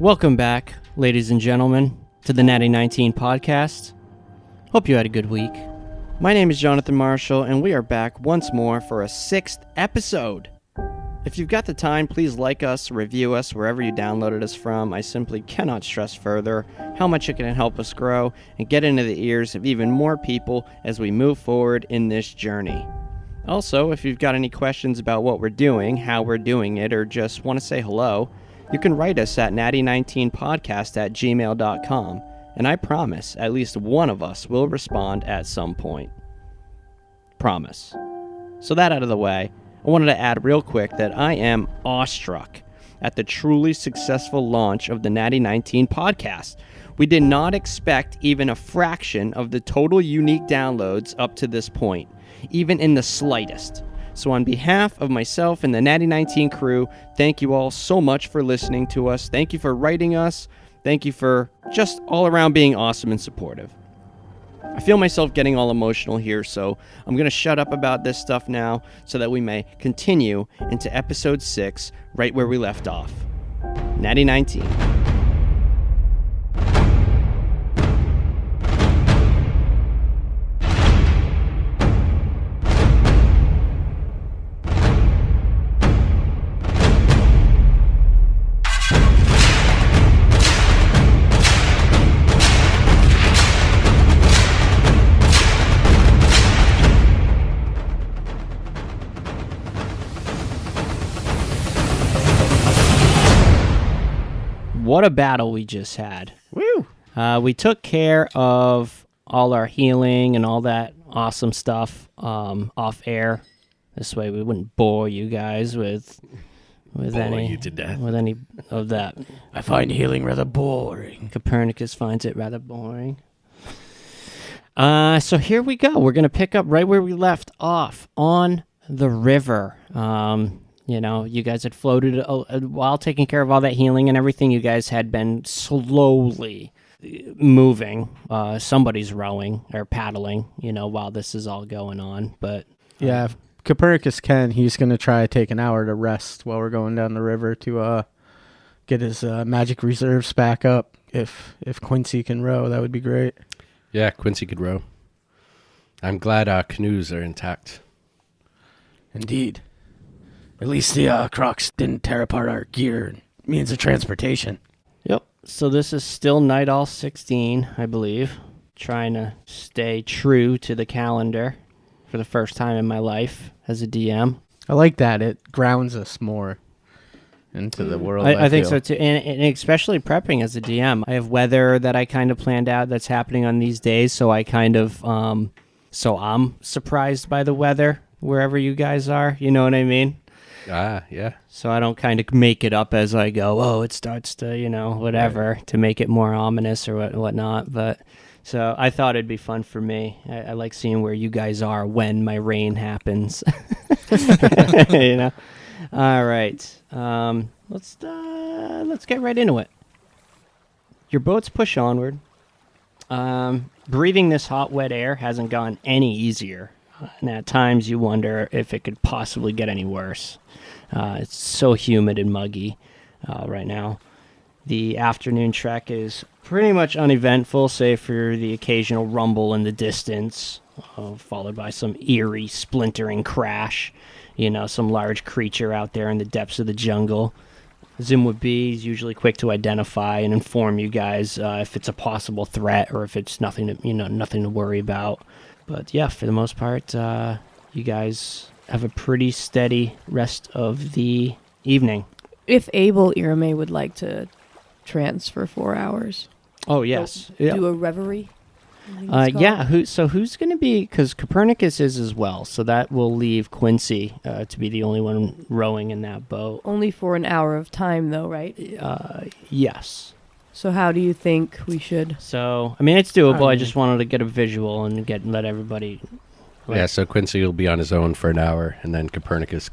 Welcome back, ladies and gentlemen, to the Natty 19 podcast. Hope you had a good week. My name is Jonathan Marshall, and we are back once more for a 6th episode. If you've got the time, please like us, review us wherever you downloaded us from. I simply cannot stress further how much it can help us grow and get into the ears of even more people as we move forward in this journey. Also, if you've got any questions about what we're doing, how we're doing it, or just want to say hello, you can write us at natty19podcast@gmail.com, and I promise at least one of us will respond at some point. Promise. So that out of the way, I wanted to add real quick that I am awestruck at the truly successful launch of the Natty 19 podcast. We did not expect even a fraction of the total unique downloads up to this point, even in the slightest. So on behalf of myself and the Natty 19 crew, thank you all so much for listening to us. Thank you for writing us. Thank you for just all around being awesome and supportive. I feel myself getting all emotional here, so I'm going to shut up about this stuff now so that we may continue into episode 6 right where we left off. Natty 19. What a battle we just had. Woo! We took care of all our healing and all that awesome stuff off air. This way we wouldn't bore you guys with any of that. I find healing rather boring. Copernicus finds it rather boring. So here we go. We're going to pick up right where we left off on the river. You know, you guys had floated while taking care of all that healing and everything. You guys had been slowly moving. Somebody's rowing or paddling, you know, while this is all going on. But yeah, if Copernicus can, he's going to try to take an hour to rest while we're going down the river to get his magic reserves back up. If Quincy can row, that would be great. Yeah, Quincy could row. I'm glad our canoes are intact. Indeed. At least the Crocs didn't tear apart our gear and means of transportation. Yep. So this is still Night All 16, I believe. Trying to stay true to the calendar for the first time in my life as a DM. I like that. It grounds us more into the world. I think so too. And especially prepping as a DM. I have weather that I kind of planned out that's happening on these days. So I kind of, so I'm surprised by the weather wherever you guys are. You know what I mean? Yeah. So I don't kind of make it up as I go, oh, it starts to, whatever, to make it more ominous or whatnot. But so I thought it'd be fun for me. I like seeing where you guys are when my rain happens. All right. Let's get right into it. Your boats push onward. Breathing this hot, wet air hasn't gone any easier. And at times you wonder if it could possibly get any worse. It's so humid and muggy right now. The afternoon trek is pretty much uneventful, save for the occasional rumble in the distance, followed by some eerie splintering crash. Some large creature out there in the depths of the jungle. Zimwood B is usually quick to identify and inform you guys if it's a possible threat or if it's nothing to worry about. But yeah, for the most part, you guys have a pretty steady rest of the evening. If able, Irame would like to transfer 4 hours. Oh, yes. Do a reverie? Yeah, who's going to be... Because Copernicus is as well, so that will leave Quincy to be the only one rowing in that boat. Only for an hour of time, though, right? Yes. So how do you think we should... So, it's doable. I just wanted to get a visual and let everybody... Yeah, so Quincy will be on his own for an hour, and then Copernicus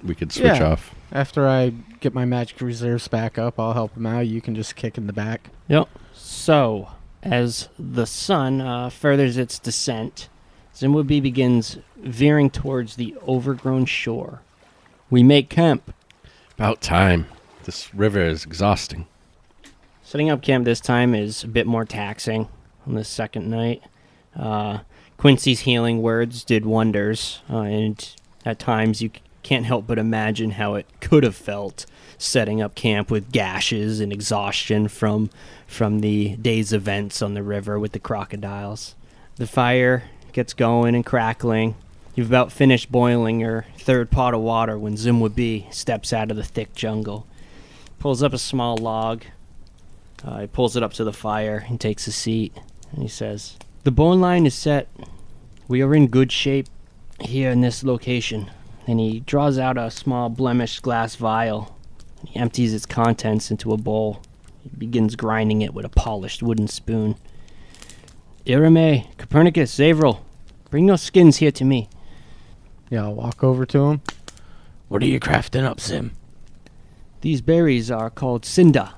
we could switch off. After I get my magic reserves back up, I'll help him out. You can just kick in the back. Yep. So, as the sun furthers its descent, Zimwood begins veering towards the overgrown shore. We make camp. About time. This river is exhausting. Setting up camp this time is a bit more taxing on the second night. Quincy's healing words did wonders, and at times you can't help but imagine how it could have felt setting up camp with gashes and exhaustion from the day's events on the river with the crocodiles. The fire gets going and crackling. You've about finished boiling your third pot of water when Zimwabi steps out of the thick jungle. Pulls up a small log. He pulls it up to the fire and takes a seat. And he says, "The bone line is set. We are in good shape here in this location." And he draws out a small blemished glass vial. He empties its contents into a bowl. He begins grinding it with a polished wooden spoon. "Irame, Copernicus, Zavril, bring your skins here to me." Yeah, I'll walk over to him. What are you crafting up, Zim? "These berries are called Cinda.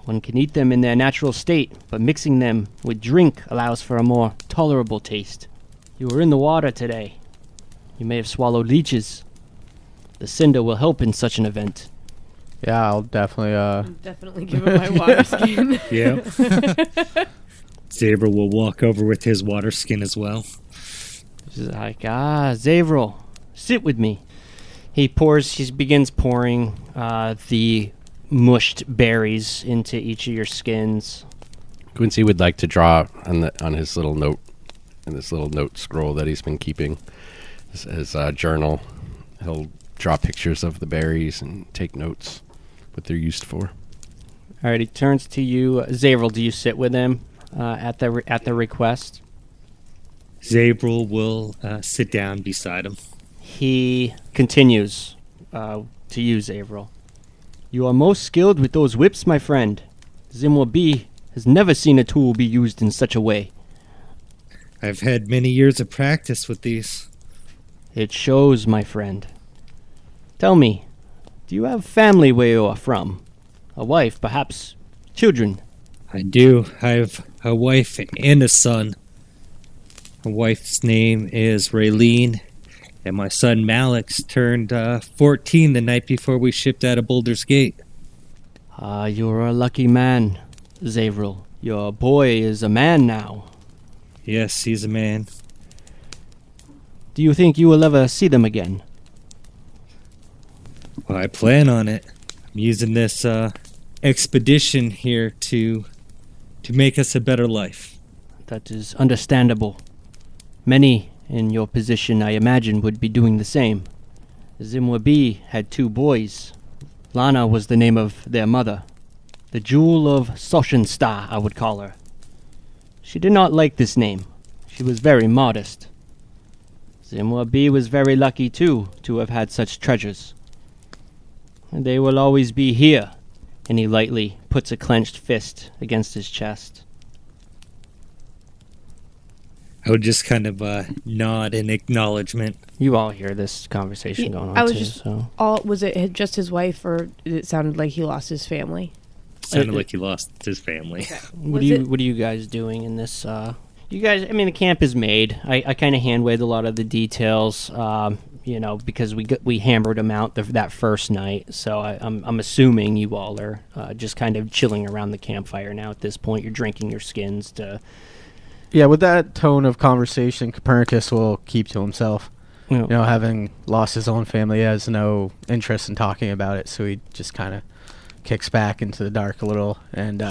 One can eat them in their natural state, but mixing them with drink allows for a more tolerable taste. You were in the water today. You may have swallowed leeches. The Cinda will help in such an event." Yeah, I'll definitely Give him my water skin. Yeah. Saber will walk over with his water skin as well. He's like, Zavril, sit with me. He begins pouring the mushed berries into each of your skins. Quincy would like to draw on his little note, in this little note scroll that he's been keeping, his journal. He'll draw pictures of the berries and take notes, what they're used for. All right, he turns to you. Zavril, do you sit with him at the request? Zabril will sit down beside him. He continues to you, Zavril. "You are most skilled with those whips, my friend. Zimwabi has never seen a tool be used in such a way." I've had many years of practice with these. "It shows, my friend. Tell me, do you have family where you are from? A wife, perhaps children?" I do. I have a wife and a son. My wife's name is Raylene, and my son Malix turned 14 the night before we shipped out of Boulder's Gate. You're a lucky man, Zavril. Your boy is a man now. Yes, he's a man. Do you think you will ever see them again? Well, I plan on it. I'm using this expedition here to make us a better life. That is understandable. Many in your position, I imagine, would be doing the same. Zimwabi had 2 boys. Lana was the name of their mother. The Jewel of Soshensta, I would call her. She did not like this name. She was very modest. Zimwabi was very lucky, too, to have had such treasures. And they will always be here. And he lightly puts a clenched fist against his chest. I would just kind of nod in acknowledgement. You all hear this conversation going on, Was it just his wife, or it sounded like he lost his family? Sounded like he lost his family. Okay. What are you guys doing in this? You guys, I mean, the camp is made. I kind of hand-waved a lot of the details, because we hammered them out that first night. So I'm assuming you all are just kind of chilling around the campfire now at this point. You're drinking your skins to... Yeah, with that tone of conversation, Copernicus will keep to himself. Yeah. Having lost his own family, he has no interest in talking about it, so he just kind of kicks back into the dark a little and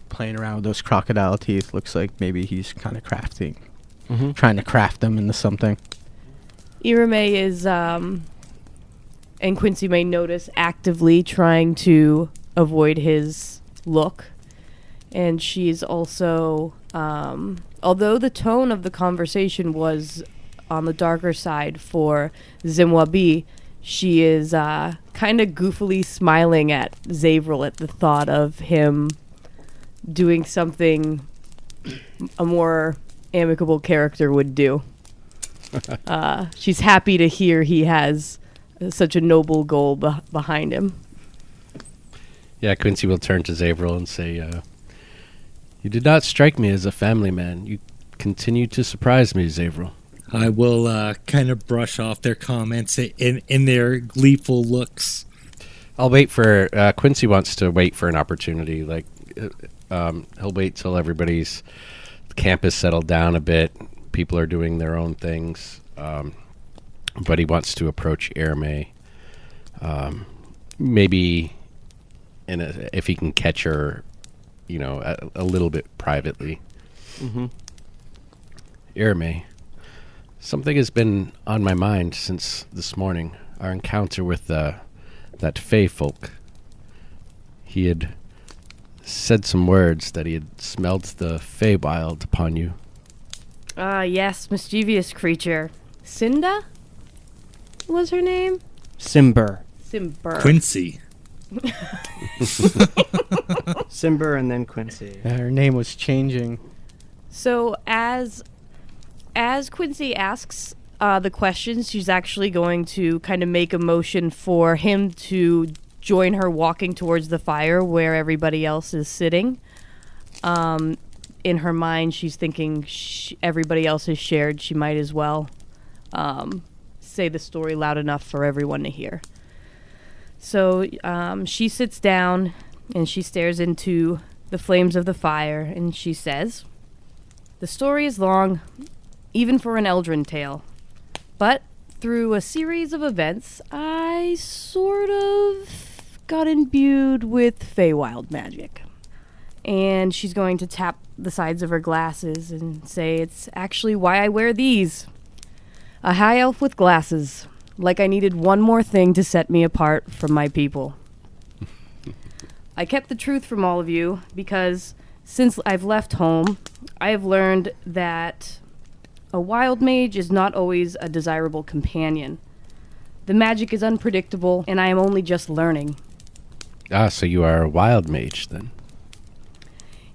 playing around with those crocodile teeth. Looks like maybe he's kind of trying to craft them into something. Irame is, and Quincy may notice, actively trying to avoid his look. And she's also, although the tone of the conversation was on the darker side for Zimwabi, she is kind of goofily smiling at Zavril at the thought of him doing something a more amicable character would do. She's happy to hear he has such a noble goal behind him. Yeah, Quincy will turn to Zavril and say, "You did not strike me as a family man. You continue to surprise me, Zavril." I will kind of brush off their comments in their gleeful looks. I'll wait for Quincy wants to wait for an opportunity. Like he'll wait till everybody's campus settled down a bit. People are doing their own things, but he wants to approach Erme. Maybe if he can catch her, a little bit privately. Mm-hmm. Erme, something has been on my mind since this morning. Our encounter with that Fey folk. He had said some words that he had smelled the Feywild upon you. Ah, yes, mischievous creature. Cinda was her name? Simber. Simber. Quincy. Simber and then Quincy. Her name was changing. So as Quincy asks the questions, she's actually going to kind of make a motion for him to join her walking towards the fire where everybody else is sitting. In her mind, she's thinking everybody else is shared. She might as well say the story loud enough for everyone to hear. So she sits down and she stares into the flames of the fire and she says, "The story is long, even for an Eldrin tale. But through a series of events, I sort of got imbued with Feywild magic." And she's going to tap the sides of her glasses and say, "It's actually why I wear these. A high elf with glasses. Like I needed one more thing to set me apart from my people. I kept the truth from all of you because since I've left home, I have learned that a wild mage is not always a desirable companion. The magic is unpredictable, and I am only just learning." Ah, so you are a wild mage, then?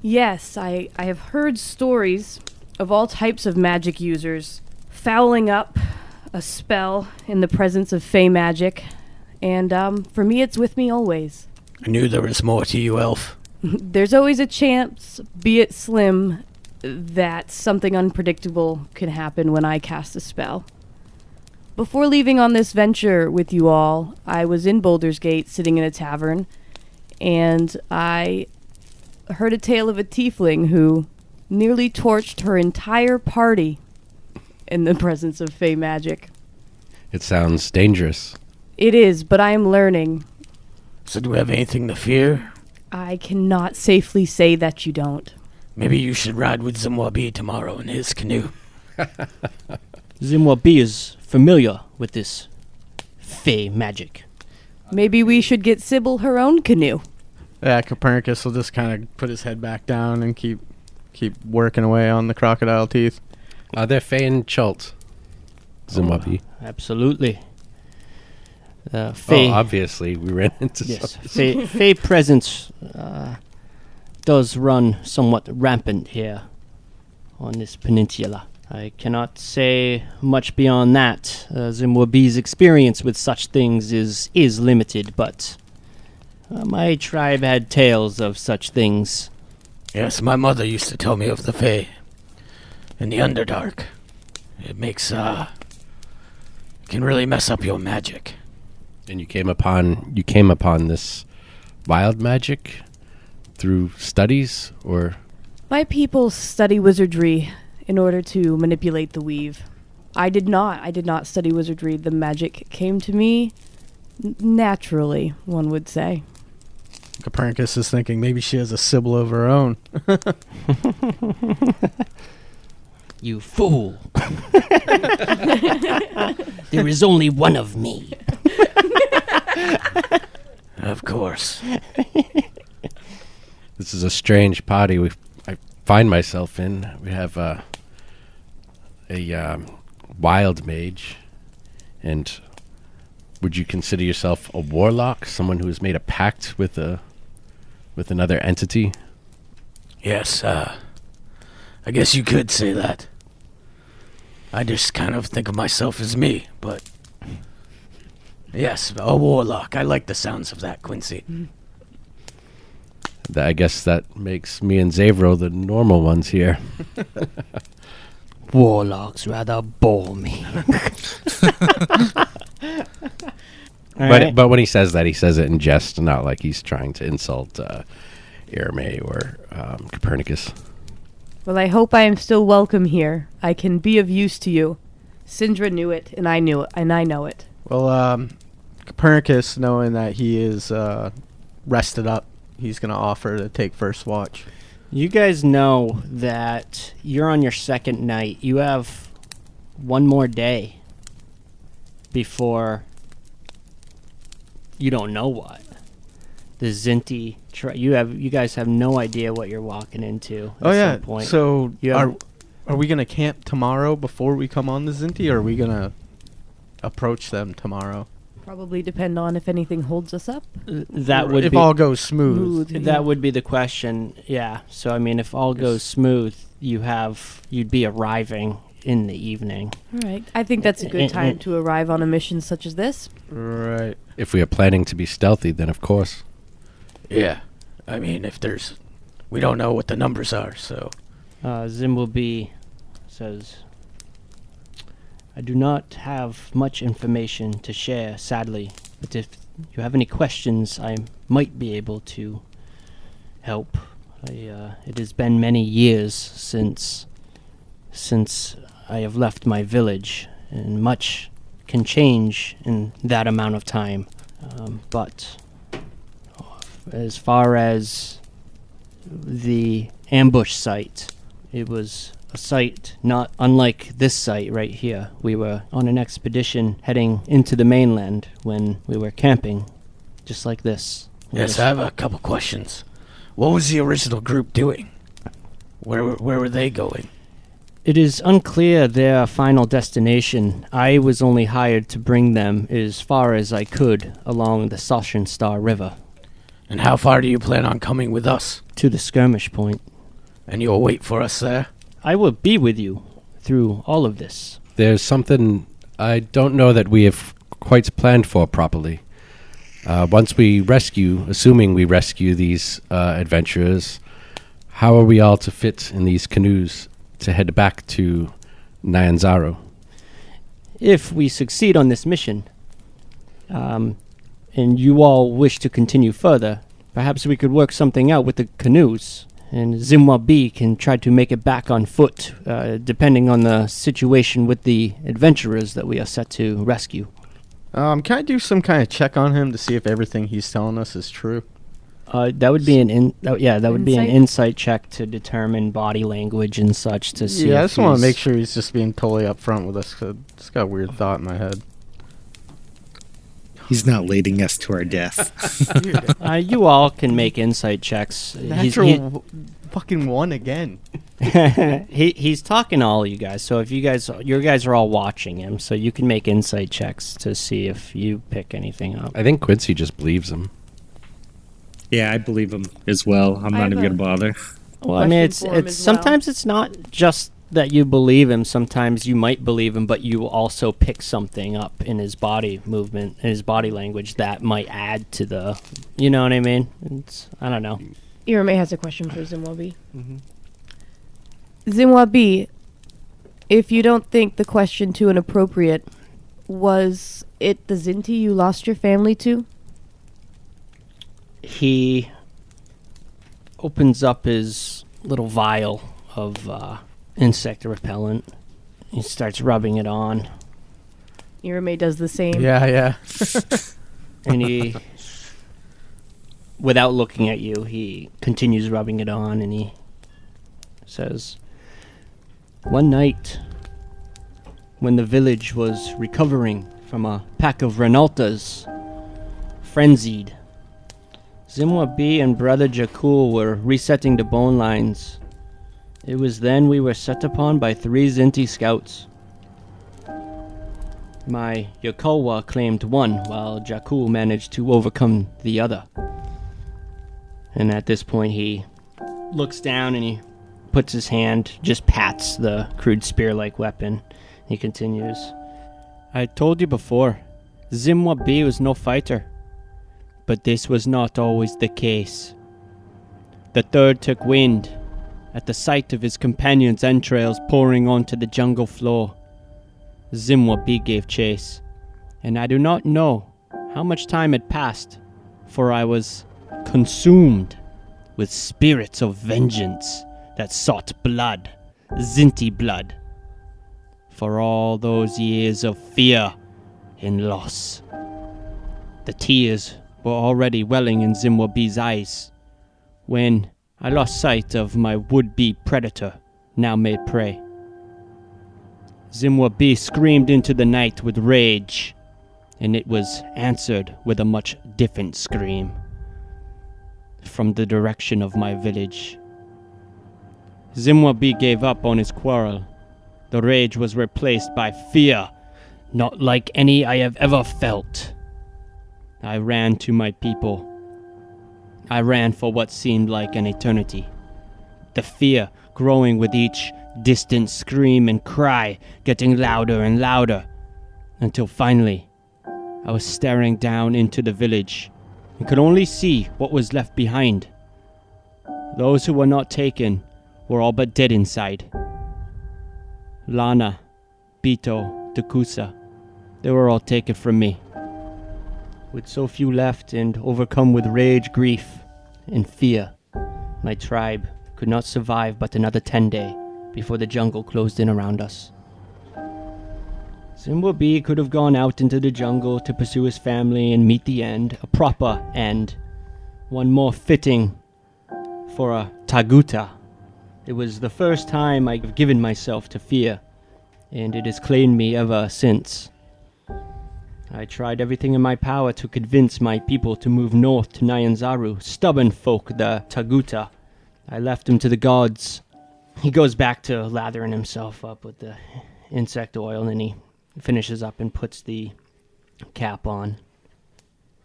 Yes, I have heard stories of all types of magic users fouling up a spell in the presence of fey magic, and for me it's with me always. I knew there was more to you, elf. There's always a chance, be it slim, that something unpredictable can happen when I cast a spell. Before leaving on this venture with you all, I was in Boulder's Gate sitting in a tavern, and I heard a tale of a tiefling who nearly torched her entire party in the presence of fey magic. It sounds dangerous. It is, but I am learning. So do we have anything to fear? I cannot safely say that you don't. Maybe you should ride with Zimwabi tomorrow in his canoe. Zimwabi is familiar with this fey magic. Maybe we should get Sybil her own canoe. Yeah, Copernicus will just kind of put his head back down and keep working away on the crocodile teeth. Are there Fey and Chult? Zimwabi. Absolutely. Fey, obviously, we ran into yes, something. Fey presence does run somewhat rampant here on this peninsula. I cannot say much beyond that. Zimwabi's experience with such things is limited, but my tribe had tales of such things. Yes, my mother used to tell me of the Fae in the Underdark. It makes, can really mess up your magic. And you came upon this wild magic through studies, or? My people study wizardry in order to manipulate the weave. I did not study wizardry. The magic came to me naturally, one would say. Copernicus is thinking maybe she has a Sybil of her own. You fool. There is only one of me. Of course. This is a strange party I find myself in. We have a wild mage, and would you consider yourself a warlock, someone who has made a pact with another entity? Yes, I guess you could say that. I just kind of think of myself as me, but yes, a warlock. I like the sounds of that, Quincy. I guess that makes me and Zavro the normal ones here. Warlocks rather bore me. But when he says that, he says it in jest, not like he's trying to insult Irme or Copernicus. Well, I hope I am still welcome here. I can be of use to you. Sindra knew it, and I knew it, and I know it. Well, Copernicus, knowing that he is rested up, he's going to offer to take first watch. You guys know that you're on your second night. You have one more day before you don't know what. The Zinti, you guys have no idea what you're walking into at some point. So are we going to camp tomorrow before we come on the Zinti, or are we going to approach them tomorrow? Probably depend on if anything holds us up. That would if be, all goes smooth. That would be the question. Yeah. So I mean, if all goes smooth, you'd be arriving in the evening. All right. I think that's a good time to arrive on a mission such as this. Right. If we are planning to be stealthy, then of course. Yeah. I mean, we don't know what the numbers are, so. Zimwalbi says, I do not have much information to share, sadly, but if you have any questions, I might be able to help. It has been many years since I have left my village, and much can change in that amount of time. But as far as the ambush site, it was a site not unlike this site right here. We were on an expedition heading into the mainland when we were camping, just like this. Yes, I have a couple questions. What was the original group doing? Where were they going? It is unclear their final destination. I was only hired to bring them as far as I could along the Soshin Star River. And how far do you plan on coming with us? To the skirmish point. And you'll wait for us there? I will be with you through all of this. There's something I don't know that we have quite planned for properly. Once we assuming we rescue these adventurers, how are we all to fit in these canoes to head back to Nyanzaru? If we succeed on this mission, and you all wish to continue further, perhaps we could work something out with the canoes, and Zimwalbi can try to make it back on foot, depending on the situation with the adventurers that we are set to rescue. Can I do some kind of check on him to see if everything he's telling us is true? That would be be an Insight? insight check to determine body language and such to see. Yeah, I if just want to he's- make sure he's just being totally upfront with us, 'cause I just got a weird thought in my head. He's not leading us to our death. You all can make insight checks. Natural fucking one again. He's talking to all you guys. So if you guys are all watching him, so you can make insight checks to see if you pick anything up. I think Quincy just believes him. Yeah, I believe him as well. I'm not even going to bother. Well, I mean, Question for him it's as well. sometimes it's not just that you believe him. Sometimes you might believe him, but you also pick something up in his body movement, in his body language that might add to the. You know what I mean? I don't know. Irame has a question for Zimwabi. Zimwabi, if you don't think the question too inappropriate, was it the Zinti you lost your family to? He opens up his little vial of insect repellent. He starts rubbing it on, Irame does the same. Yeah. and he, without looking at you, he continues rubbing it on, and he says, "One night, when the village was recovering from a pack of Renaltas, frenzied, Zimwabi and Brother Jakul were resetting the bone lines. It was then we were set upon by 3 Zinti scouts. My Yokowa claimed one, while Jakul managed to overcome the other. And at this point he looks down and he puts his hand, just pats the crude spear-like weapon. He continues, I told you before, Zimwabi was no fighter. But this was not always the case. The third took wind at the sight of his companion's entrails pouring onto the jungle floor. Zimwabi gave chase, and I do not know how much time had passed, for I was consumed with spirits of vengeance that sought blood, Zinti blood, for all those years of fear and loss. The tears were already welling in Zimwabi's eyes when I lost sight of my would-be predator, now made prey. Zimwabi screamed into the night with rage, and it was answered with a much different scream from the direction of my village. Zimwabi gave up on his quarrel. The rage was replaced by fear, not like any I have ever felt. I ran to my people. I ran for what seemed like an eternity. The fear growing with each distant scream and cry, getting louder and louder, until finally I was staring down into the village and could only see what was left behind. Those who were not taken were all but dead inside. Lana, Bito, Takusa, they were all taken from me. With so few left and overcome with rage, grief, and fear, my tribe could not survive but another 10 days before the jungle closed in around us. Zimwabi could have gone out into the jungle to pursue his family and meet the end, a proper end, one more fitting for a Taguta. It was the first time I've given myself to fear, and it has claimed me ever since. I tried everything in my power to convince my people to move north to Nyanzaru, stubborn folk, the Taguta. I left him to the gods. He goes back to lathering himself up with the insect oil, and he finishes up and puts the cap on.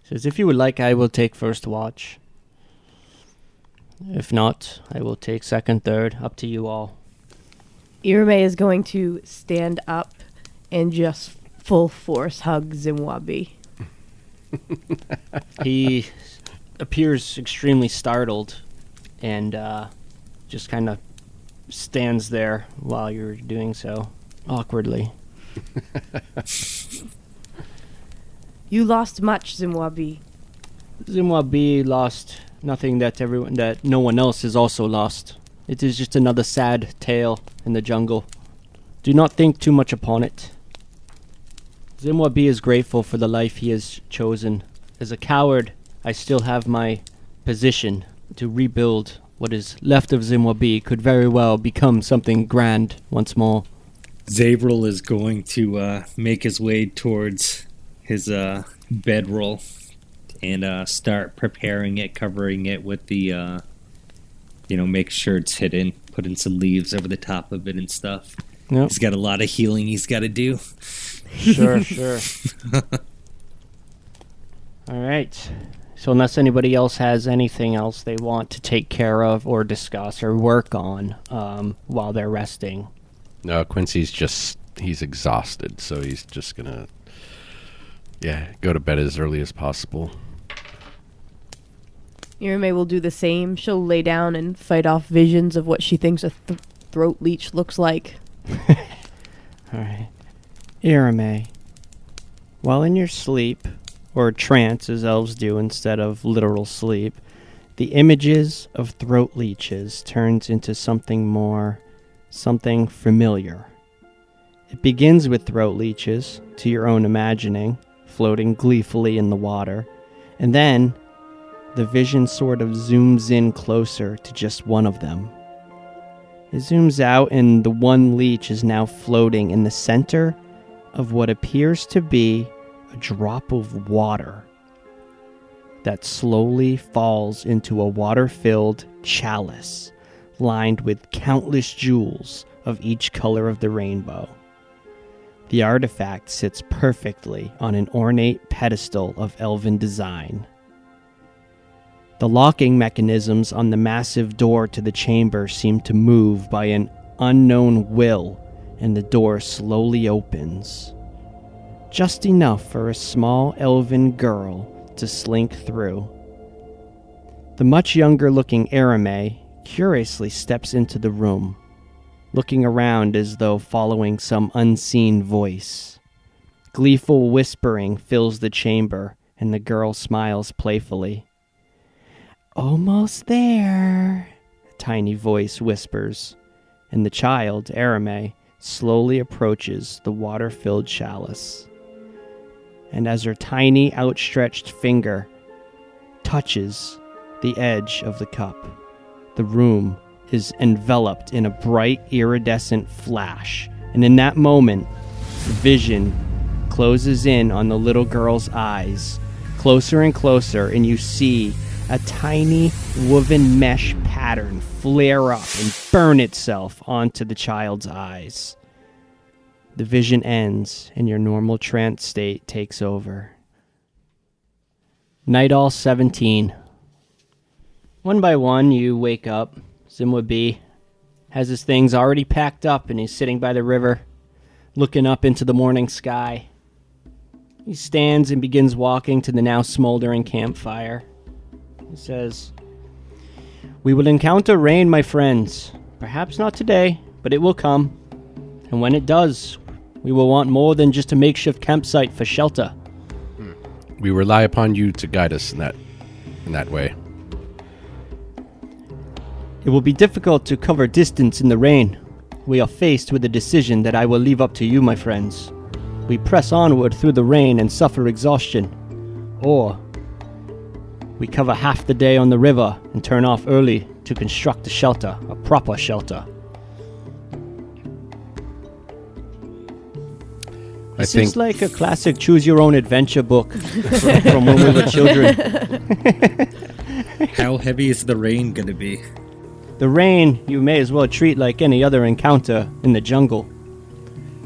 Says, if you would like, I will take first watch. If not, I will take second, third, up to you all. Irame is going to stand up and just full force hug Zimwabi. He appears extremely startled and just kind of stands there while you're doing so, awkwardly. You lost much, Zimwabi. Zimwabi lost nothing that no one else has also lost. It is just another sad tale in the jungle. Do not think too much upon it. Zimwabi is grateful for the life he has chosen. As a coward, I still have my position to rebuild what is left of Zimwabi could very well become something grand once more. Zavril is going to make his way towards his bedroll and start preparing it, covering it with the, make sure it's hidden, putting some leaves over the top of it and stuff. Yep. He's got a lot of healing he's got to do. Sure. All right. So unless anybody else has anything else they want to take care of or discuss or work on while they're resting. No, Quincy's he's exhausted, so he's just going to, go to bed as early as possible. Irame will do the same. She'll lay down and fight off visions of what she thinks a throat leech looks like. All right. Irame, while in your sleep, or trance as elves do instead of literal sleep, the images of throat leeches turns into something more, something familiar. It begins with throat leeches, to your own imagining, floating gleefully in the water, and then the vision sort of zooms in closer to just one of them. It zooms out and the one leech is now floating in the center of what appears to be a drop of water that slowly falls into a water-filled chalice lined with countless jewels of each color of the rainbow. The artifact sits perfectly on an ornate pedestal of elven design. The locking mechanisms on the massive door to the chamber seem to move by an unknown will, and the door slowly opens. Just enough for a small elven girl to slink through. The much younger-looking Irame curiously steps into the room, looking around as though following some unseen voice. Gleeful whispering fills the chamber and the girl smiles playfully. "Almost there," a tiny voice whispers, and the child, Arame, slowly approaches the water-filled chalice. And as her tiny outstretched finger touches the edge of the cup, the room is enveloped in a bright iridescent flash. And in that moment, the vision closes in on the little girl's eyes, closer and closer, and you see a tiny woven mesh pattern flare up and burn itself onto the child's eyes. The vision ends, and your normal trance state takes over. Night all 17. One by one, you wake up. Zimwa B has his things already packed up, and he's sitting by the river, looking up into the morning sky. He stands and begins walking to the now smoldering campfire. He says, "We will encounter rain, my friends. Perhaps not today, but it will come. And when it does, we will want more than just a makeshift campsite for shelter." We rely upon you to guide us in that way. "It will be difficult to cover distance in the rain. We are faced with a decision that I will leave up to you, my friends. We press onward through the rain and suffer exhaustion. Or we cover half the day on the river and turn off early to construct a shelter, a proper shelter." This is like a classic choose-your-own-adventure book from when we were children. How heavy is the rain going to be? The rain you may as well treat like any other encounter in the jungle.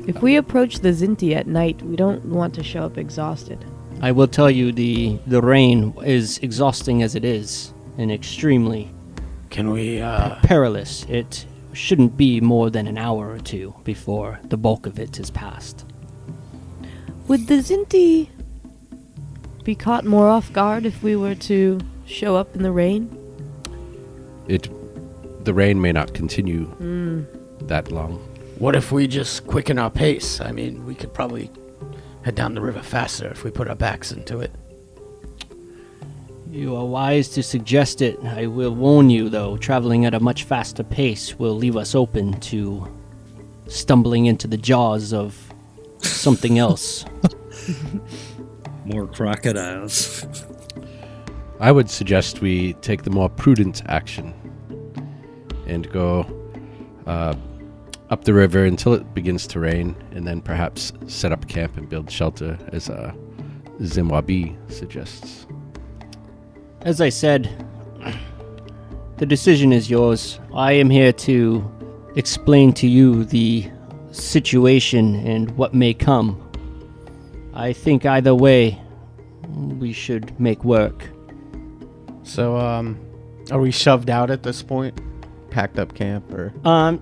If we approach the Zinti at night, we don't want to show up exhausted. I will tell you the rain is exhausting as it is, and extremely Can we, perilous. It shouldn't be more than an hour or two before the bulk of it is passed. Would the Zinti be caught more off guard if we were to show up in the rain? The rain may not continue that long. what if we just quicken our pace? I mean, we could probably head down the river faster if we put our backs into it. You are wise to suggest it. I will warn you, though, traveling at a much faster pace will leave us open to stumbling into the jaws of something else. More crocodiles. I would suggest we take the more prudent action and go up the river until it begins to rain, and then perhaps set up camp and build shelter, as Zimwabi suggests. As I said, the decision is yours. I am here to explain to you the situation and what may come. I think either way, we should make work. So, are we shoved out at this point? Packed up camp, or?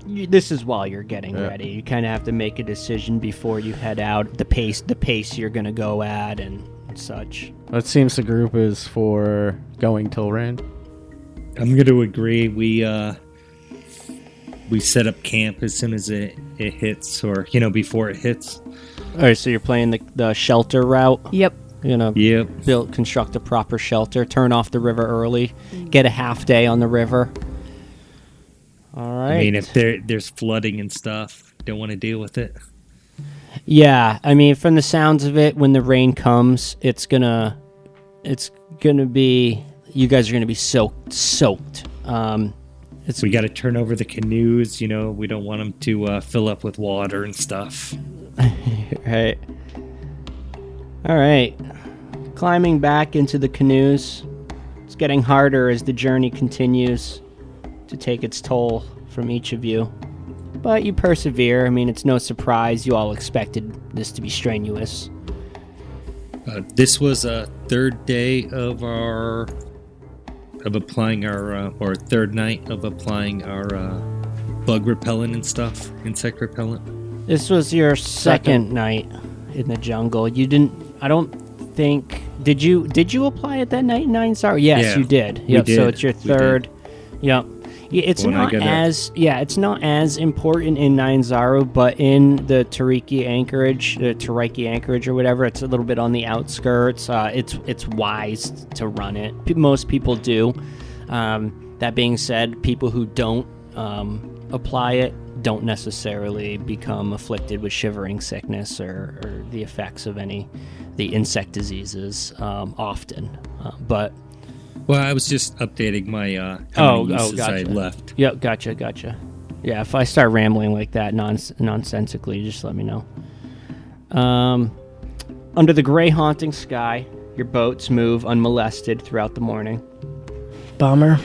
This is while you're getting ready. You kind of have to make a decision before you head out. The pace you're gonna go at and such. It seems the group is for going till rain. I'm going to agree. We set up camp as soon as it hits, or before it hits. All right, so you're playing the shelter route. Yep. Construct a proper shelter. Turn off the river early. Get a half day on the river. All right. I mean, if there's flooding and stuff, don't want to deal with it. Yeah, I mean, from the sounds of it, when the rain comes, it's gonna be, you guys are gonna be soaked. We got to turn over the canoes. We don't want them to fill up with water and stuff. Right. All right. Climbing back into the canoes. It's getting harder as the journey continues to take its toll from each of you. But you persevere. I mean, it's no surprise. You all expected this to be strenuous. This was a third day of applying our, or third night of applying our bug repellent and stuff, insect repellent. This was your second night in the jungle. You didn't, I don't think, did you apply it that night, 9 Star? Yes, Yeah, you did. we Yep, did. so it's your third. Yep. Yeah, it's When I not get it's not as important in Nine Zaru, but in the Tariki anchorage or whatever, it's a little bit on the outskirts. It's wise to run it. Most people do. That being said, people who don't apply it don't necessarily become afflicted with shivering sickness or the effects of the insect diseases often. But Well, I was just updating my how many uses I gotcha. left. Yep, gotcha. Yeah, if I start rambling like that nonsensically, just let me know. Under the gray haunting sky, your boats move unmolested throughout the morning. Bummer.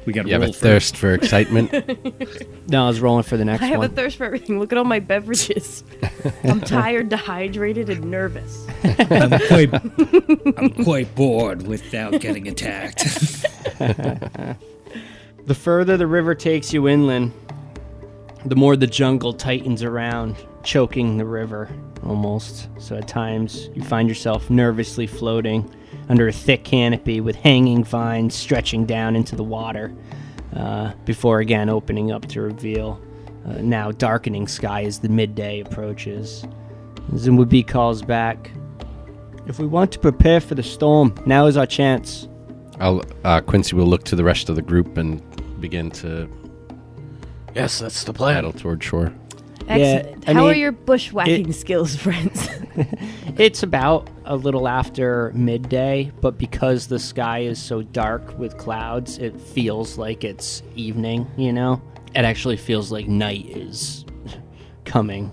We got You have roll a thirst for excitement. No, I was rolling for the next I have one. a thirst for everything. Look at all my beverages. I'm tired, dehydrated, and nervous. I'm quite bored without getting attacked. The further the river takes you inland, the more the jungle tightens around, choking the river almost. So at times you find yourself nervously floating under a thick canopy with hanging vines stretching down into the water, before again opening up to reveal now darkening sky as the midday approaches. Zimwabi calls back, "If we want to prepare for the storm, now is our chance." Quincy will look to the rest of the group and begin to Yes, that's the plan. paddle toward shore. Excellent. I How are mean, your bushwhacking skills, friends? It's about a little after midday, but because the sky is so dark with clouds, it feels like it's evening, It actually feels like night is coming,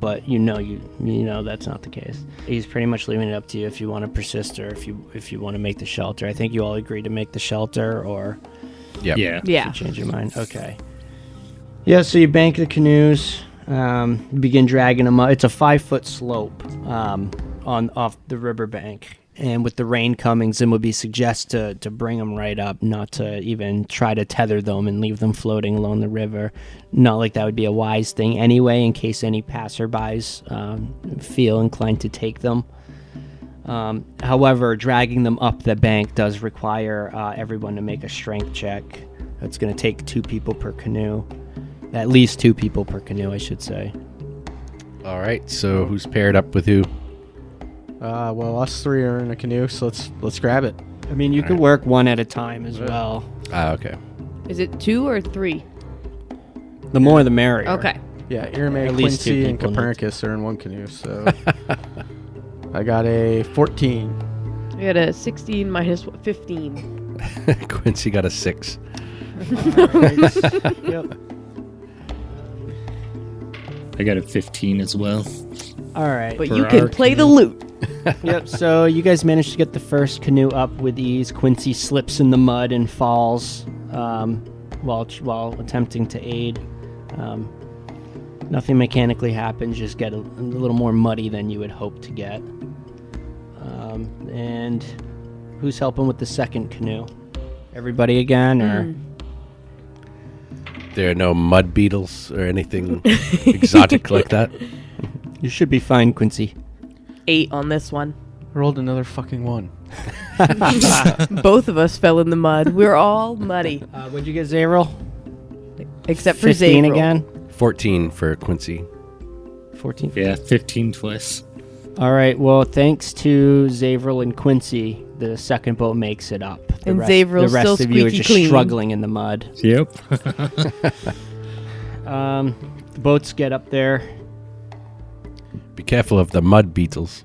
but you know that's not the case. He's pretty much leaving it up to you if you want to persist or if you want to make the shelter. I think you all agree to make the shelter, or Yep. Yeah. Yeah. you change your mind. Okay. Yeah, so you bank the canoes, begin dragging them up. It's a 5-foot slope off the riverbank. And with the rain coming, Zimwabi suggests to bring them right up, not to even try to tether them and leave them floating along the river. Not like that would be a wise thing anyway, in case any passerbys feel inclined to take them. However, dragging them up the bank does require everyone to make a strength check. It's going to take 2 people per canoe. At least 2 people per canoe, I should say. All right. So who's paired up with who? Well, us 3 are in a canoe, so let's grab it. I mean, you could work one at a time as well. Okay. Is it 2 or 3? The more the merrier. Okay. Yeah, Irame, At least 2 Quincy, and people need Copernicus are in one canoe, so I got a 14. I got a 16 minus 15. Quincy got a 6. Yep. I got a 15 as well. All right. But For you can our play the canoe. lute. Yep, so you guys managed to get the first canoe up with ease. Quincy slips in the mud and falls while attempting to aid. Nothing mechanically happens, just get a little more muddy than you would hope to get. And who's helping with the second canoe? Everybody again, or There are no mud beetles or anything exotic like that. you should be fine, Quincy. 8 on this one. Rolled another fucking 1. Both of us fell in the mud. We're all muddy. What'd you get, Zayril? Except for 15 Zayril. again? 14 for Quincy. 14. Yeah, 15 twice. All right, well, thanks to Zavril and Quincy, the second boat makes it up. And the Zavril's rest still of you are squeaky just clean. struggling in the mud. Yep. The boats get up there. Be careful of the mud beetles.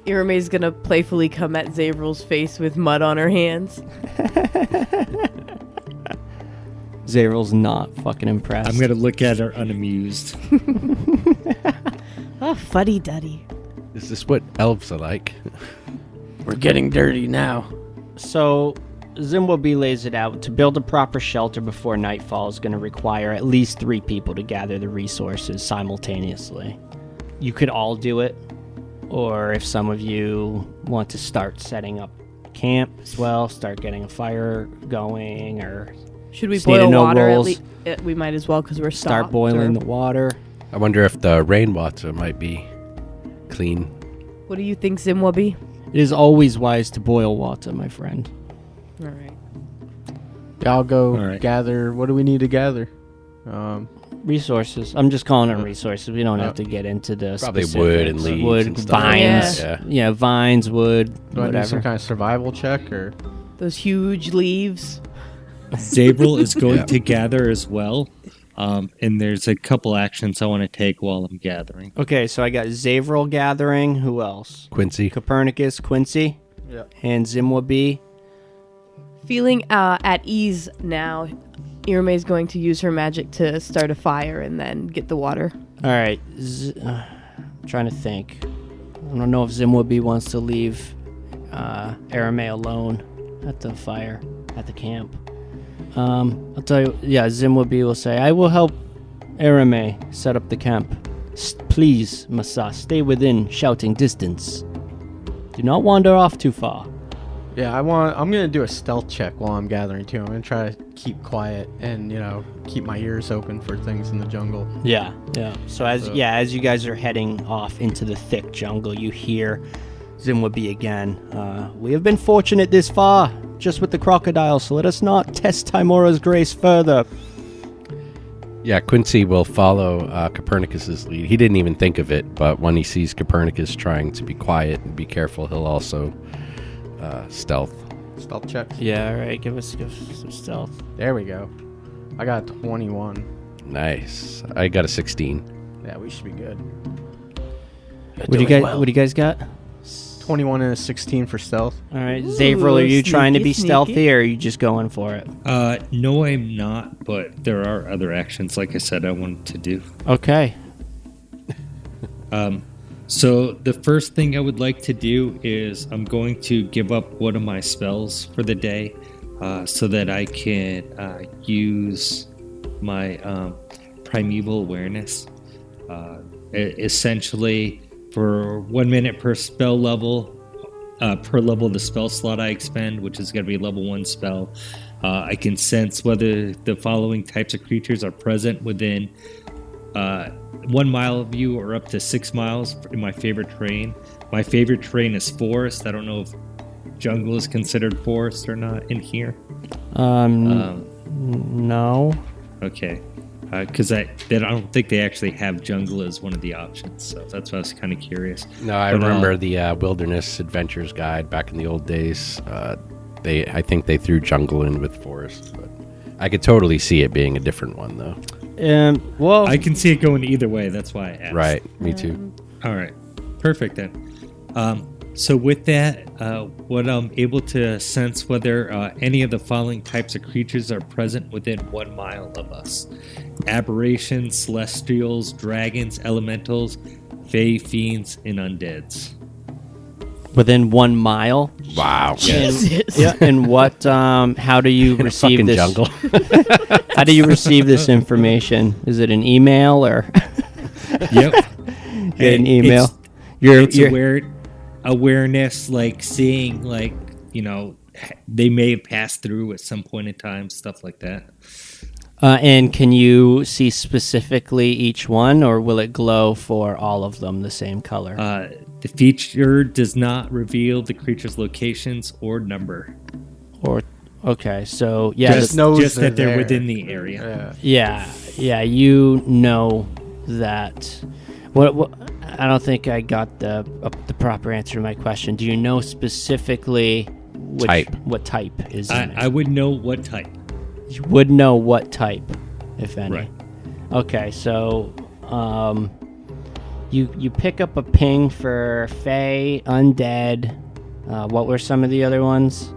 Irame's gonna playfully come at Zavril's face with mud on her hands. Zavril's not fucking impressed. I'm going to look at her unamused. Oh, fuddy-duddy. Is this what elves are like? We're getting dirty now. So, Zimwabi lays it out. To build a proper shelter before nightfall is going to require at least 3 people to gather the resources simultaneously. You could all do it, or if some of you want to start setting up camp as well, start getting a fire going, or Should we Just need to boil know water rolls. at least? We might as well because we're start stopped, boiling or- the water. I wonder if the rainwater might be clean. What do you think, Zimwabi? It is always wise to boil water, my friend. All right. Yeah, I'll go All right. gather. What do we need to gather? Resources. I'm just calling them resources. We don't have to get into the Probably specifics. wood and leaves wood, and stuff. vines. Yeah. Yeah, vines, wood, Do I do some whatever. kind of survival check or? Those huge leaves. Zabril is going to gather as well. And there's a couple actions I want to take while I'm gathering. Okay, so I got Zavril gathering. Who else? Quincy. Copernicus, Quincy, and Zimwabi. Feeling at ease now, Irma is going to use her magic to start a fire and then get the water. All right. I'm trying to think. I don't know if Zimwabi wants to leave Arame alone at the fire, at the camp. I'll tell you, yeah, Zimwabi will say, I will help Arame set up the camp. Please, Masa, stay within shouting distance. Do not wander off too far. Yeah, I'm gonna do a stealth check while I'm gathering too. I'm gonna try to keep quiet and keep my ears open for things in the jungle. Yeah. So as you guys are heading off into the thick jungle, you hear Zimwabi again. We have been fortunate this far, just with the crocodile, so let us not test Timora's grace further. Yeah, Quincy will follow Copernicus's lead. He didn't even think of it, but when he sees Copernicus trying to be quiet and be careful, he'll also stealth. Stealth check. Yeah, all right. Give us some stealth. There we go. I got a 21. Nice. I got a 16. Yeah, we should be good. What do you guys got? 21 and a 16 for stealth. All right, Zavril, are you trying to be sneaky. stealthy, or are you just going for it? No, I'm not, but there are other actions, like I said, I wanted to do. Okay. So the first thing I would like to do is I'm going to give up one of my spells for the day so that I can use my primeval awareness. Essentially, for 1 minute per spell level, per level of the spell slot I expend, which is going to be level 1 spell, I can sense whether the following types of creatures are present within 1 mile of you or up to 6 miles in my favorite terrain. My favorite terrain is forest. I don't know if jungle is considered forest or not in here. No. Okay. Because I don't think they actually have jungle as one of the options. So that's why I was kind of curious. No, I remember the Wilderness Adventures Guide back in the old days. I think they threw jungle in with forest, but I could totally see it being a different one, though. Well, I can see it going either way. That's why I asked. Right, me too. All right. Perfect then. So with that, what I'm able to sense whether any of the following types of creatures are present within 1 mile of us. Aberrations, celestials, dragons, elementals, fae, fiends, and undeads. within 1 mile. Wow. Jesus. Yeah. And what? How do you receive Fucking this? jungle. How do you receive this information? Is it an email or Yep. get an And email? It's awareness, like seeing, like, they may have passed through at some point in time, stuff like that. And can you see specifically each one, or will it glow for all of them the same color? The feature does not reveal the creature's locations or number. Or okay, so yeah, Just knows Just they're that they're there. within the area. yeah, you know that. What? I don't think I got the proper answer to my question. Do you know specifically what type is in it? I would know what type. You would know what type, if any. Right. Okay, so you pick up a ping for Fae, Undead. What were some of the other ones?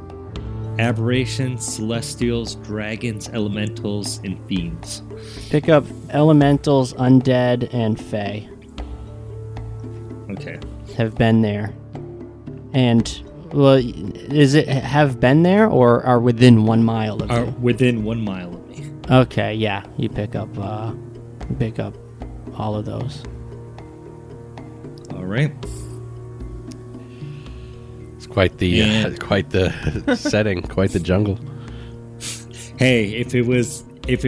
Aberrations, celestials, dragons, elementals, and fiends. Pick up Elementals, Undead, and Fae. Okay. Have been there. And, well, is it have been there or are within 1 mile of Are you? within 1 mile of me. Okay, yeah, you pick up all of those. All right. It's quite the setting, quite the jungle. Hey, if it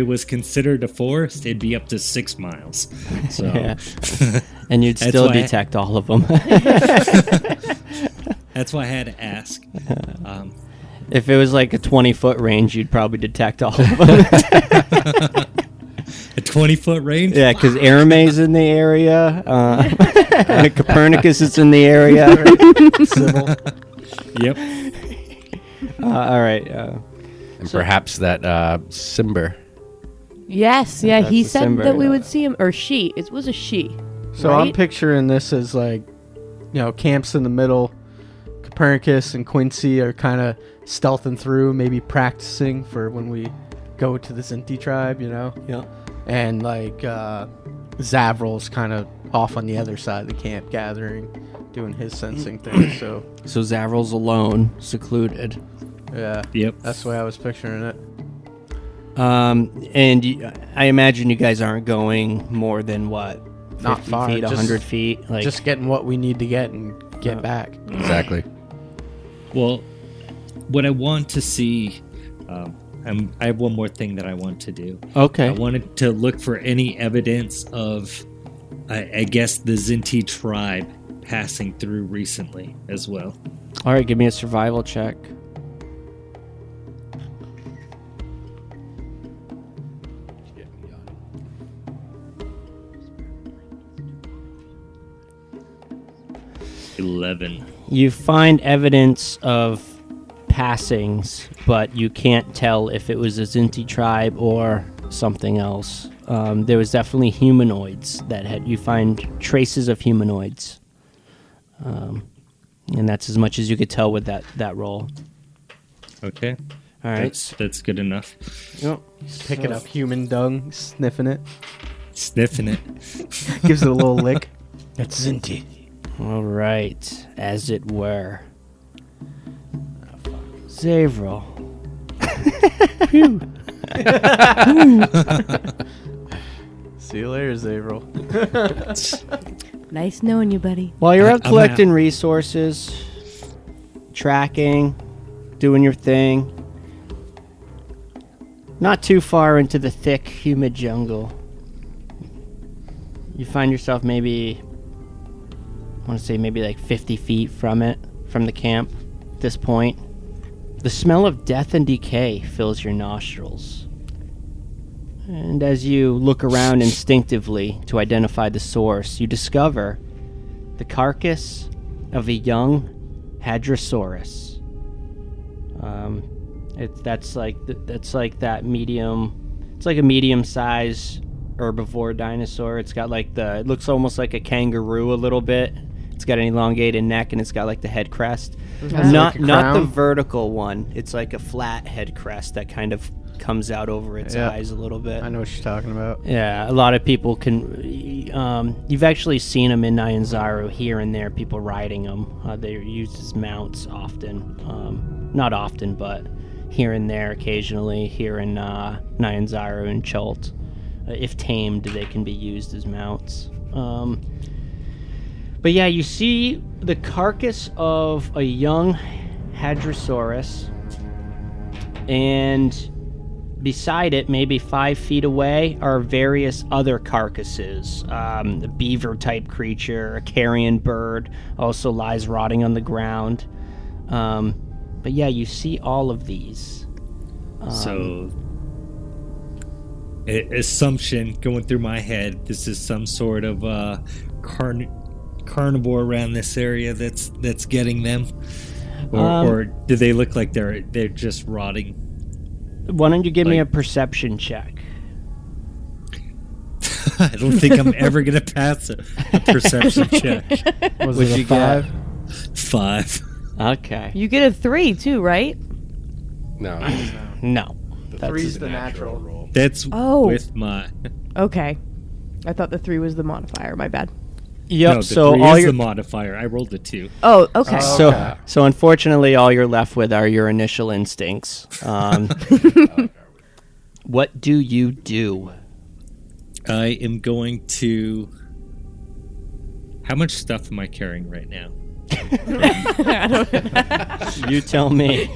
was considered a forest, it'd be up to 6 miles. So Yeah. And you'd That's still why detect all of them. that's why I had to ask. If it was like a 20-foot range, you'd probably detect all of them. A 20-foot range? Yeah, because Arame's in the area. Copernicus is in the area. Civil. Yep. All right. And perhaps that Simber. Yes, yeah, he That's the said Simber, that we yeah. would see him, or she. It was a she. So right? I'm picturing this as like, camps in the middle. Copernicus and Quincy are kind of stealthing through, maybe practicing for when we go to the Zinti tribe, Yeah. And like Zavrel's kind of off on the other side of the camp gathering, doing his sensing thing. So Zavrel's alone, secluded. yeah, Yep. that's the way I was picturing it. And I imagine you guys aren't going more than what? 50 Not far, feet, just- 100 feet? Like, Just getting what we need to get and get back. Exactly. Well, what I want to see, I have one more thing that I want to do. okay. I wanted to look for any evidence of, I guess, the Zinti tribe passing through recently as well. All right, give me a survival check. $11. You find evidence of passings, but you can't tell if it was a Zinti tribe or something else. There was definitely humanoids you find traces of humanoids. And that's as much as you could tell with that roll. Okay. All right. That's good enough. Yep. Picking up human dung, sniffing it, Sniffing it. gives it a little lick. That's Zinti. All right, as it were. Zavrel. See you later, Zavrel. Nice knowing you, buddy. While you're out I'm collecting resources, tracking, doing your thing, not too far into the thick, humid jungle, you find yourself maybe, I want to say maybe like 50 feet from the camp at this point. The smell of death and decay fills your nostrils. And as you look around instinctively to identify the source, you discover the carcass of a young Hadrosaurus. That's like that medium. It's like a medium-sized herbivore dinosaur. It's got like it looks almost like a kangaroo a little bit. It's got an elongated neck and it's got like the head crest. Has Not like a not the crown? vertical one. It's like a flat head crest that kind of comes out over its Yeah. eyes a little bit. I know what you're talking about. Yeah, a lot of people can. You've actually seen them in Nyanzaru here and there. People riding them. They're used as mounts often. Not often, but here and there, occasionally. Here in Nyanzaru and Chult, if tamed, they can be used as mounts. But yeah, you see the carcass of a young Hadrosaurus, and beside it, maybe 5 feet away, are various other carcasses. A beaver-type creature, a carrion bird, also lies rotting on the ground. But yeah, you see all of these. So, assumption going through my head, this is some sort of carnivore around this area that's getting them, or do they look like they're just rotting? Why don't you give me a Like- perception check? I don't think I'm ever gonna pass a perception check. Was What'd it you a 5? 5. Okay. You get a 3 too, right? No. No. The That's- Three's the natural. roll. That's Oh. with my. Okay. I thought the 3 was the modifier. My bad. Yep. No, the so 3 all is your the modifier. I rolled a 2. Oh, okay. Oh. So unfortunately, all you're left with are your initial instincts. What do you do? I am going to. How much stuff am I carrying right now? You tell me.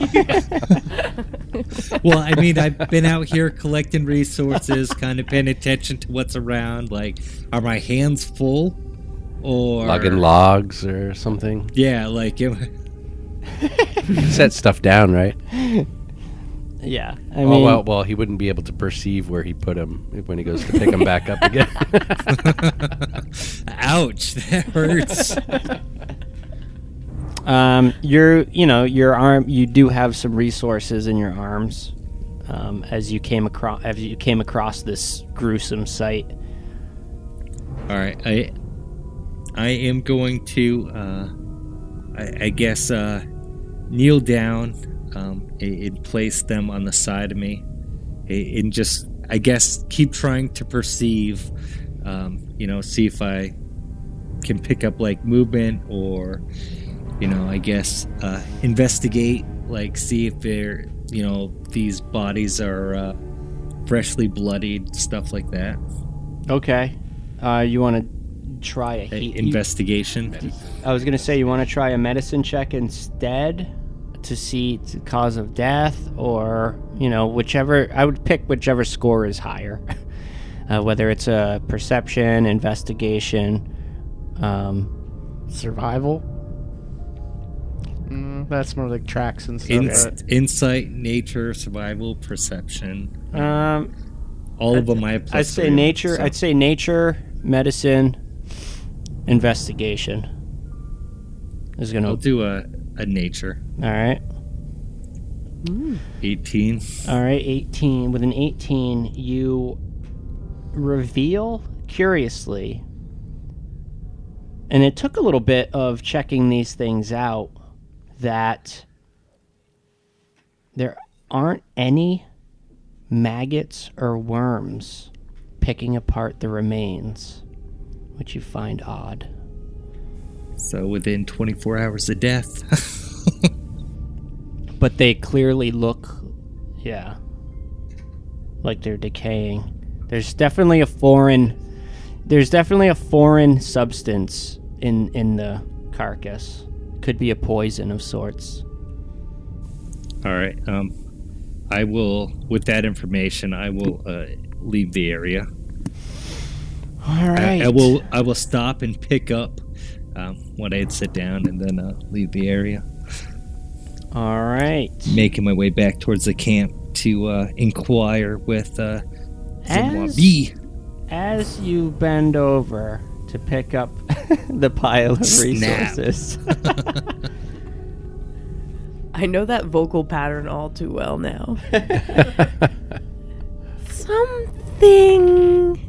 Well, I mean, I've been out here collecting resources, kind of paying attention to what's around. Like, are my hands full? Or Lugging logs or something. yeah, like Set stuff down, right? Yeah, I mean, well, he wouldn't be able to perceive where he put him when he goes to pick him back up again. Ouch, that hurts. Your arm. You do have some resources in your arms, as you came across this gruesome sight. All right, I am going to, I guess, kneel down and place them on the side of me, and just, I guess, keep trying to perceive, see if I can pick up like movement or, I guess, investigate, like see if they're, these bodies are freshly bloodied, stuff like that. Okay. You want to try a heat investigation? I was going to say, you want to try a medicine check instead to see the cause of death, or, whichever. I would pick whichever score is higher. Whether it's a perception, investigation, Survival? That's more like tracks and stuff. Insight, nature, survival, perception. All of them I have plus I'd say 3 on, nature. so. I'd say nature, medicine, investigation. Is gonna. I'll do a nature. All right. 18. All right, 18. With an 18, you reveal curiously, and it took a little bit of checking these things out, that there aren't any maggots or worms picking apart the remains, which you find odd. So within 24 hours of death. But they clearly look, like they're decaying. There's definitely a foreign substance in the carcass. Could be a poison of sorts. All right. I will, with that information, I will leave the area. All right. I will stop and pick up when I'd sit down, and then leave the area. All right. Making my way back towards the camp to inquire with as you bend over to pick up the pile of resources. I know that vocal pattern all too well now. Something.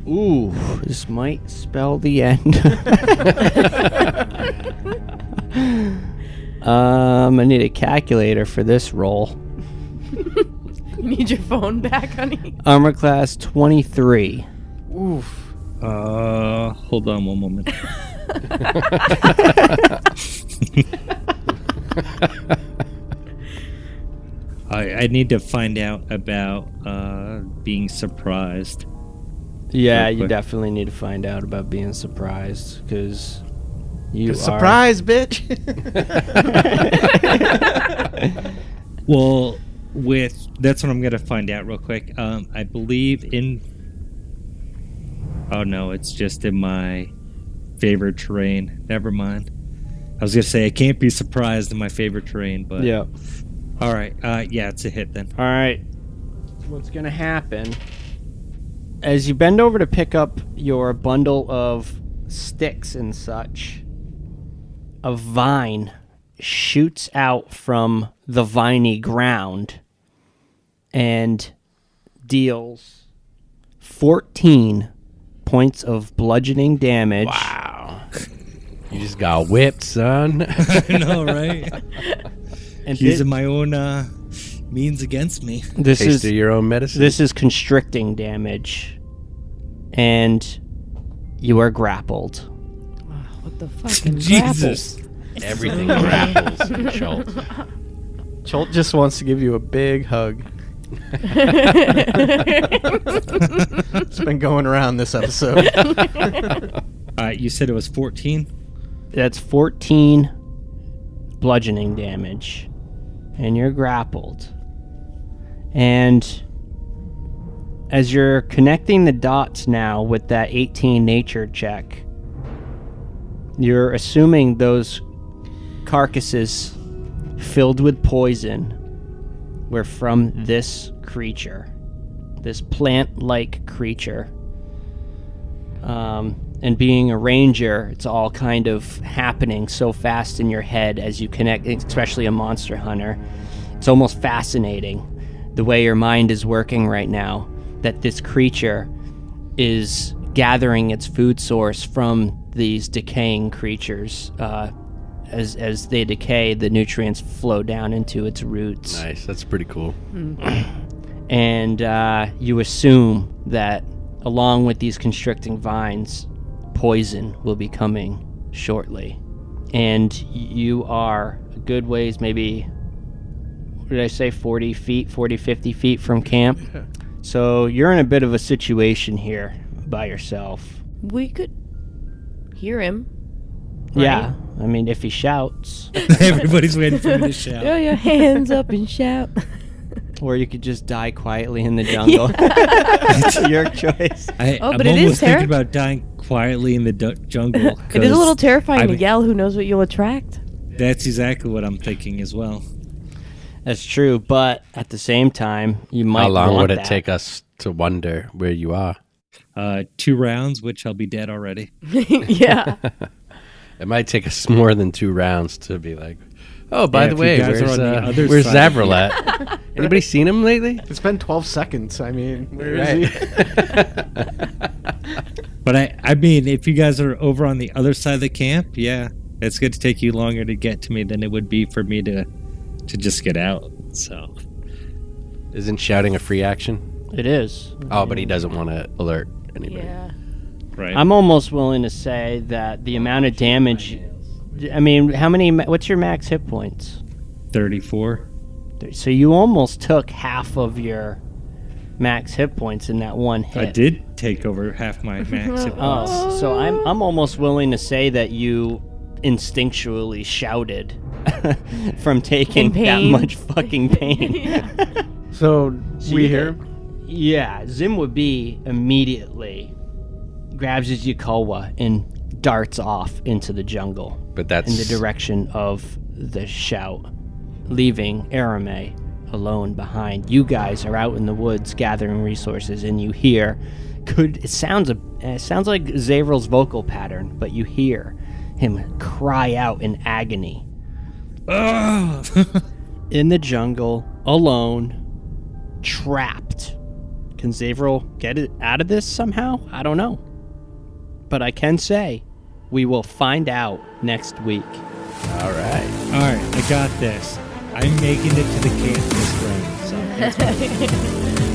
Ooh, this might spell the end. I need a calculator for this roll. You need your phone back, honey? Armor class 23. Oof. Hold on one moment. I need to find out about being surprised. Yeah, you definitely need to find out about being surprised, because you are... Surprise, bitch! Well, that's what I'm going to find out real quick. I believe in... Oh, no, it's just in my favorite terrain. Never mind. I was going to say, I can't be surprised in my favorite terrain, but... Yeah. All right. Yeah, it's a hit then. All right. What's going to happen, as you bend over to pick up your bundle of sticks and such, a vine shoots out from the viney ground and deals 14 points of bludgeoning damage. Wow. You just got whipped, son. I know, right? And Using my own means against me. This Taste is of your own medicine. This is constricting damage, and you are grappled. What the fucking Jesus. Everything grapples in Cholt. Cholt just wants to give you a big hug. It's been going around this episode. You said it was 14? That's 14 bludgeoning damage, and you're grappled. And as you're connecting the dots now with that 18 nature check, you're assuming those carcasses filled with poison were from this creature, this plant-like creature. And being a ranger, it's all kind of happening so fast in your head as you connect, especially a monster hunter. It's almost fascinating the way your mind is working right now, that this creature is gathering its food source from these decaying creatures. As they decay, the nutrients flow down into its roots. Nice. That's pretty cool. And you assume that along with these constricting vines, poison will be coming shortly. And you are a good ways, maybe, what did I say, 40 feet, 40, 50 feet from camp? Yeah. So you're in a bit of a situation here by yourself. We could hear him. Yeah, I mean, if he shouts. Everybody's waiting for me to shout. Throw your hands up and shout. Or you could just die quietly in the jungle. It's your choice. I'm but it is almost thinking terrifying. about dying quietly in the jungle. It is a little 'cause terrifying to I'm- yell. Who knows what you'll attract? That's exactly what I'm thinking as well. That's true, but at the same time, you might How long want would it that. take us to wonder where you are? 2 rounds, which I'll be dead already. Yeah. It might take us more than 2 rounds to be like, oh, by Yeah, the if way, you guys are where's, on the other where's side. Zavril at? Anybody seen him lately? It's been 12 seconds. I mean, where is Right. he? But I mean, if you guys are over on the other side of the camp, yeah, it's going to take you longer to get to me than it would be for me to just get out. So Isn't shouting a free action? It is. Oh, but he doesn't want to alert anybody. Yeah. right. I'm almost willing to say that the amount of damage. I mean, what's your max hit points? 34. So you almost took half of your max hit points in that one hit. I did take over half my max. hit points. Oh, so I'm almost willing to say that you instinctually shouted from taking In that pain. much fucking pain. So So we you hear get- Yeah, Zim would be immediately grabs his Yakowa and darts off into the jungle But that's in the direction of the shout, leaving Arame alone behind. You guys are out in the woods gathering resources, and you hear it sounds like Zavril's vocal pattern, but you hear him cry out in agony. In the jungle, alone, trapped. Can Zavril get it out of this somehow? I don't know. But I can say we will find out next week. all right. All right, I got this. I'm making it to the camp this round. So that's